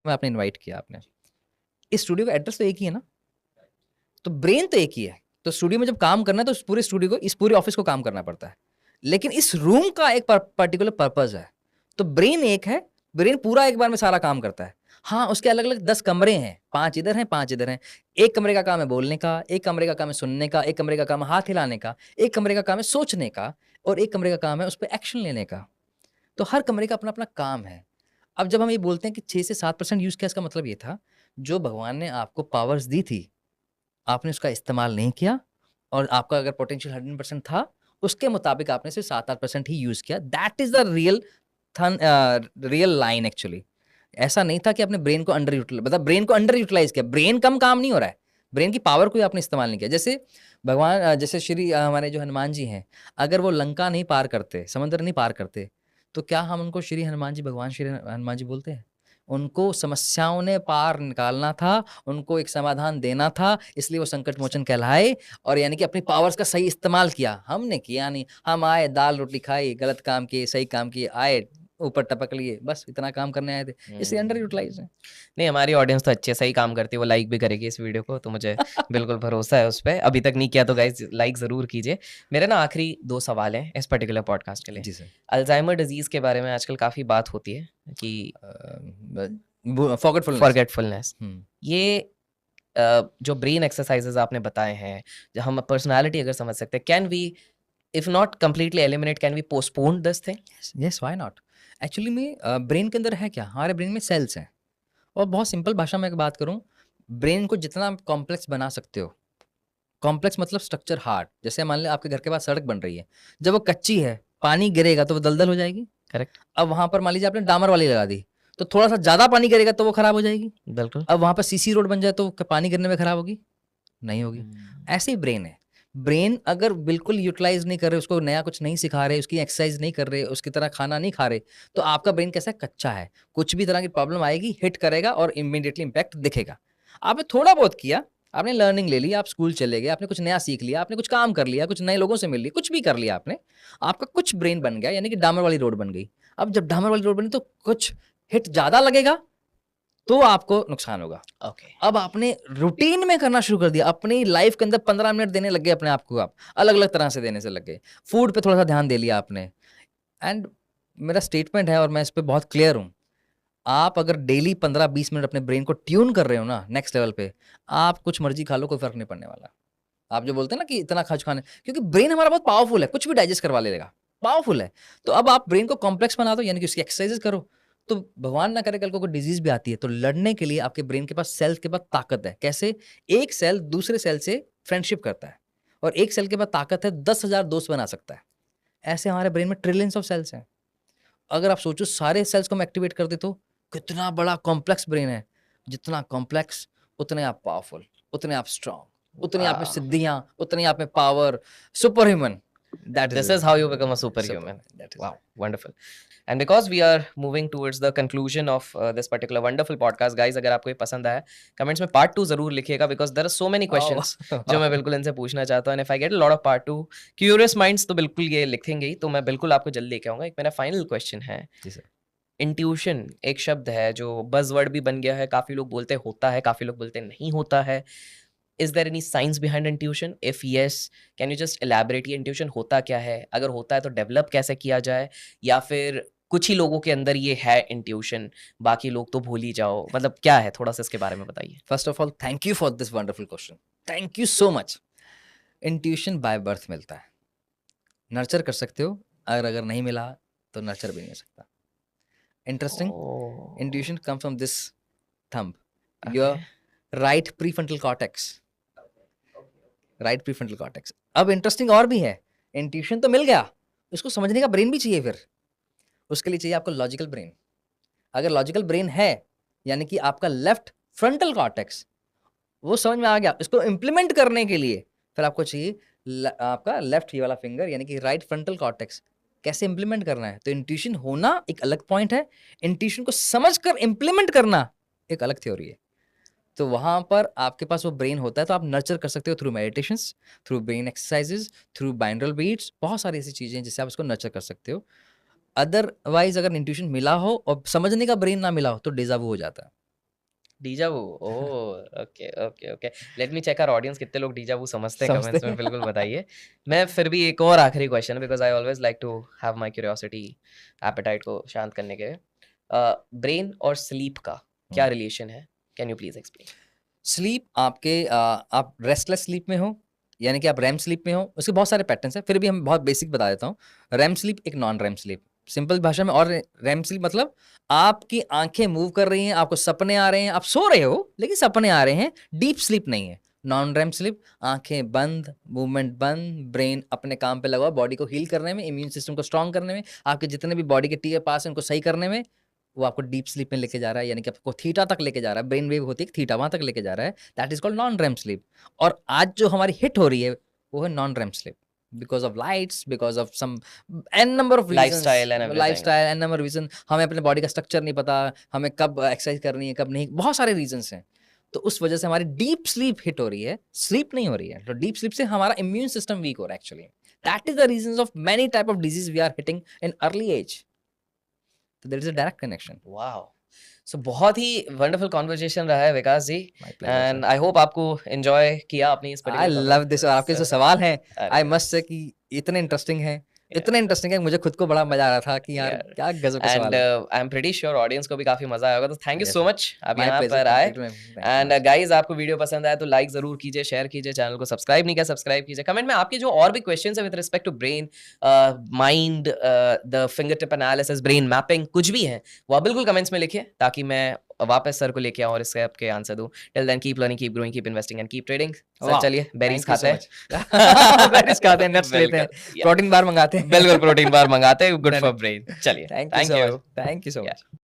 में आपने इनवाइट किया आपने, इस स्टूडियो का एड्रेस तो एक ही है ना, तो ब्रेन तो एक ही है। तो स्टूडियो में जब काम करना है तो इस पूरे स्टूडियो को, इस पूरे ऑफिस को काम करना पड़ता है, लेकिन इस रूम का एक पर्टिकुलर पर्पज है। तो ब्रेन एक है, ब्रेन पूरा एक बार में सारा काम करता है। हाँ, उसके अलग अलग 10 कमरे हैं, 5 इधर हैं 5 इधर हैं। एक कमरे का काम है बोलने का, एक कमरे का काम है सुनने का, एक कमरे का काम है हाथ हिलाने का, एक कमरे का काम है सोचने का, और एक कमरे का काम है उस पर एक्शन लेने का। तो हर कमरे का अपना अपना काम है। अब जब हम ये बोलते हैं कि 6 से 7% यूज किया, इसका मतलब ये था जो भगवान ने आपको पावर्स दी थी आपने उसका इस्तेमाल नहीं किया, और आपका अगर पोटेंशियल 100% था उसके मुताबिक आपने सिर्फ 7-8% ही यूज किया। That is the real line actually. ऐसा नहीं था कि आपने ब्रेन को अंडर यूटिलाइज, मतलब ब्रेन को अंडर यूटिलाइज किया, ब्रेन कम काम नहीं हो रहा है, ब्रेन की पावर को आपने इस्तेमाल नहीं किया। जैसे भगवान जैसे श्री हमारे जो हनुमान जी हैं, अगर वो लंका नहीं पार करते, समंदर नहीं पार करते, तो क्या हम उनको श्री हनुमान जी, भगवान श्री हनुमान जी बोलते हैं? उनको समस्याओं ने पार निकालना था, उनको एक समाधान देना था, इसलिए वो संकट मोचन कहलाए। और यानी कि अपनी पावर्स का सही इस्तेमाल किया, हमने किया नहीं। हम आए, दाल रोटी खाई, गलत काम किए, सही काम किए, आए ऊपर टपक लिए, बस इतना काम करने आए थे, इसलिए अंडर यूटिलाइज है। नहीं, हमारी ऑडियंस तो अच्छे सही काम करती है, वो लाइक भी करेगी इस वीडियो को, तो मुझे बिल्कुल भरोसा है उस पर। अभी तक नहीं किया तो गाइज लाइक ज़रूर कीजिए। मेरे ना आखिरी 2 सवाल हैं इस पर्टिकुलर पॉडकास्ट के लिए। जी सर। अल्जाइमर डिजीज़ के बारे में आजकल काफ़ी बात होती है कि फॉरगेटफुलनेस, ये जो ब्रेन एक्सरसाइजेज आपने बताए हैं, जो हम पर्सनालिटी अगर समझ सकते हैं, can we if not completely eliminate, can we postpone this thing? Yes, why not. Actually में ब्रेन के अंदर है क्या, हमारे ब्रेन में सेल्स हैं, और बहुत सिंपल भाषा में एक बात करूं, ब्रेन को जितना कॉम्प्लेक्स बना सकते हो, कॉम्प्लेक्स मतलब स्ट्रक्चर हार्ड, जैसे मान लें आपके घर के पास सड़क बन रही है, जब वो कच्ची है, पानी गिरेगा तो वो दलदल हो जाएगी। करेक्ट। अब वहां पर मान लीजिए आपने डामर वाली लगा दी, तो थोड़ा सा ज्यादा पानी गिरेगा तो वो खराब हो जाएगी। बिल्कुल। अब वहां पर सीसी रोड बन जाए तो पानी गिरने में खराब होगी? नहीं होगी। ऐसे ही ब्रेन है। ब्रेन अगर बिल्कुल यूटिलाइज नहीं कर रहे, उसको नया कुछ नहीं सिखा रहे, उसकी एक्सरसाइज नहीं कर रहे, उसकी तरह खाना नहीं खा रहे, तो आपका ब्रेन कैसा है, कच्चा है। कुछ भी तरह की प्रॉब्लम आएगी, हिट करेगा और इमीडिएटली इंपैक्ट दिखेगा। आपने थोड़ा बहुत किया, आपने लर्निंग ले ली, आप स्कूल चले गए, आपने कुछ नया सीख लिया, आपने कुछ काम कर लिया, कुछ नए लोगों से मिल ली, कुछ भी कर लिया आपने, आपका कुछ ब्रेन बन गया, यानी कि डामर वाली रोड बन गई। अब जब डामर वाली रोड बनी तो कुछ हिट ज्यादा लगेगा तो आपको नुकसान होगा। ओके। अब आपने रूटीन में करना शुरू कर दिया, अपनी लाइफ के अंदर 15 मिनट देने लग गए अपने आप को, आप अलग अलग तरह से देने से लग गए, फूड पे थोड़ा सा ध्यान दे लिया आपने। एंड मेरा स्टेटमेंट है और मैं इस पे बहुत क्लियर हूं, आप अगर डेली 15-20 मिनट अपने ब्रेन को ट्यून कर रहे हो ना नेक्स्ट लेवल पे, आप कुछ मर्जी खा लो, कोई फर्क नहीं पड़ने वाला। आप जो बोलते हैं ना कि इतना खर्च खाने, क्योंकि ब्रेन हमारा बहुत पावरफुल है, कुछ भी डाइजेस्ट करवा लेगा, पावरफुल है। तो अब आप ब्रेन को कॉम्प्लेक्स बना दो, यानी कि उसकी एक्सरसाइजेस करो, तो भगवान ना करे कल को कोई डिजीज भी आती है तो लड़ने के लिए आपके ब्रेन के पास, सेल्स के पास ताकत है। कैसे? एक सेल दूसरे सेल से फ्रेंडशिप करता है, और एक सेल के पास ताकत है 10,000 दोस्त बना सकता है। ऐसे हमारे ब्रेन में ट्रिलियंस ऑफ सेल्स हैं। अगर आप सोचो सारे सेल्स को हम एक्टिवेट कर दे तो कितना बड़ा कॉम्प्लेक्स ब्रेन है। जितना कॉम्प्लेक्स उतने आप पावरफुल, उतने आप स्ट्रांग, उतनी आप में सिद्धियां, उतनी आप में power, super human. This is how you become a superhuman. Wow, wonderful. And because we are moving towards the conclusion of this particular wonderful podcast, guys, अगर आपको ये पसंद आया, comments में part 2 जरूर लिखिएगा, because there are so many questions जो मैं बिल्कुल इनसे पूछना चाहता हूँ। And if I get a lot of part 2, curious minds तो बिल्कुल ये लिखेंगे ही, तो मैं बिल्कुल आपको जल्दी लेके आऊंगा। एक मेरा फाइनल क्वेश्चन है, इंट्यूशन एक शब्द है जो बज़वर्ड भी बन गया है, काफी लोग बोलते होता है, काफी लोग बोलते नहीं होता है। Is there any science behind intuition? If yes, can you just elaborate, ये intuition होता क्या है? अगर होता है तो डेवलप कैसे किया जाए? या फिर कुछ ही लोगों के अंदर ये है intuition, बाकी लोग तो भूल ही जाओ, मतलब क्या है, थोड़ा सा इसके बारे में बताइए। First of all thank you for this wonderful question, thank you so much. Intuition by birth मिलता है, नर्चर कर सकते हो, अगर नहीं मिला तो नर्चर भी नहीं हो सकता। Interesting. Intuition come from this thumb, your right prefrontal cortex, right prefrontal cortex. अब इंटरेस्टिंग और भी है, इंट्यूशन तो मिल गया, उसको समझने का ब्रेन भी चाहिए, फिर उसके लिए चाहिए आपको लॉजिकल ब्रेन। अगर लॉजिकल ब्रेन है, यानी कि आपका लेफ्ट फ्रंटल कॉर्टेक्स वो समझ में आ गया, इसको इंप्लीमेंट करने के लिए फिर आपको चाहिए आपका लेफ्ट ये वाला फिंगर, यानी कि राइट फ्रंटल कॉर्टेक्स। कैसे इंप्लीमेंट करना है, तो इंट्यूशन होना एक अलग पॉइंट है, इंट्यूशन को समझकर इंप्लीमेंट करना एक अलग थ्योरी है। तो वहां पर आपके पास वो ब्रेन होता है, तो आप नर्चर कर सकते हो through meditations, through brain exercises, through binaural beats, बहुत सारी ऐसी चीजें जिससे आप उसको नर्चर कर सकते हो। अदरवाइज अगर इंट्यूशन मिला हो और समझने का ब्रेन ना मिला हो तो डेजावू हो जाता है। Deja vu, oh okay okay okay, let me check our audience कितने लोग डीजा वू समझते हैं, कमेंट्स में बिल्कुल बताइए। मैं फिर भी एक और आखिरी question, because I always like to have my curiosity, appetite को शांत करने के लिए, ब्रेन और स्लीप का क्या रिलेशन है, can you please explain? Sleep आपके आप रेस्टलेस स्लीप में हो, यानी कि आप रैम स्लीप में हो, उसके बहुत सारे पैटर्न्स हैं, फिर भी हम बहुत बेसिक बता देता हूँ। रैम स्लीप एक नॉन रैम स्लीप, सिंपल भाषा में। और रैम स्लीप मतलब आपकी आंखें मूव कर रही हैं, आपको सपने आ रहे हैं, आप सो रहे हो लेकिन सपने आ रहे हैं, डीप स्लीप नहीं है। नॉन रैम स्लीप, आंखें बंद, मूवमेंट बंद, ब्रेन अपने काम पे लगा हुआ, बॉडी को हील करने में, इम्यून सिस्टम को स्ट्रांग करने में, आपके जितने भी बॉडी के टी पास हैं उनको सही करने में, वो आपको डीप स्लीप में लेके जा रहा है, यानी कि आपको थीटा तक लेके जा रहा है, ब्रेन वेव होती है थीटा, वहां तक लेके जा रहा है, that is called non REM sleep. और आज जो हमारी हिट हो रही है वो है non REM sleep, because of lights, because of some n number of Lifestyle and everything. Lifestyle, n number reason, हमें अपने बॉडी का स्ट्रक्चर नहीं पता, हमें कब एक्सरसाइज करनी है कब नहीं, बहुत सारे रीजंस हैं। तो उस वजह से हमारी डीप स्लीप हिट हो रही है, स्लीप नहीं हो रही है। तो डीप स्लीप से हमारा इम्यून सिस्टम वीक हो रहा है actually, that is the reasons of many type of disease we are hitting in early age. तो there is a direct connection. Wow, so बहुत ही वंडरफुल कॉन्वर्जेशन रहा है Vikas ji, My pleasure, and sir. I hope आपको enjoy किया आपने इस I particular love topic this. को। और आपके जो सवाल हैं, अरे आई मस्ट से कि इतने इंटरेस्टिंग हैं, इतने इंटरेस्टिंग है, मुझे खुद को बड़ा मजा आ रहा था कि यार यार, क्या गजब के एंड सवाल हैं। I am pretty sure audience को भी काफी मजा आएगा, तो thank you Yes, so sir. Much आप My यहाँ pleasure. पर आए। Thank you, thank you and much. Guys आपको वीडियो पसंद आया तो लाइक जरूर कीजिए, शेयर कीजिए, चैनल को सब्सक्राइब नहीं किया सब्सक्राइब कीजिए, कमेंट में आपके जो और भी क्वेश्चंस है with respect to brain, mind, the finger tip analysis, brain mapping, कुछ भी है वो आप बिल्कुल कमेंट्स में लिखिए, ताकि मैं वापस सर को लेके आऊँ और इसके आपके आंसर दूं। Till then keep learning, keep growing, keep investing and keep trading. Sir Wow. चलिए बेरीज Thank you खाते so हैं। much. Berries खाते हैं, nuts लेते हैं, बिल्कुल, yeah. प्रोटीन बार मंगाते हैं। बिल्कुल प्रोटीन बार मंगाते हैं, good Done for it. Brain. चलिए, Thank you thank so you. much. Thank you so Yeah. much.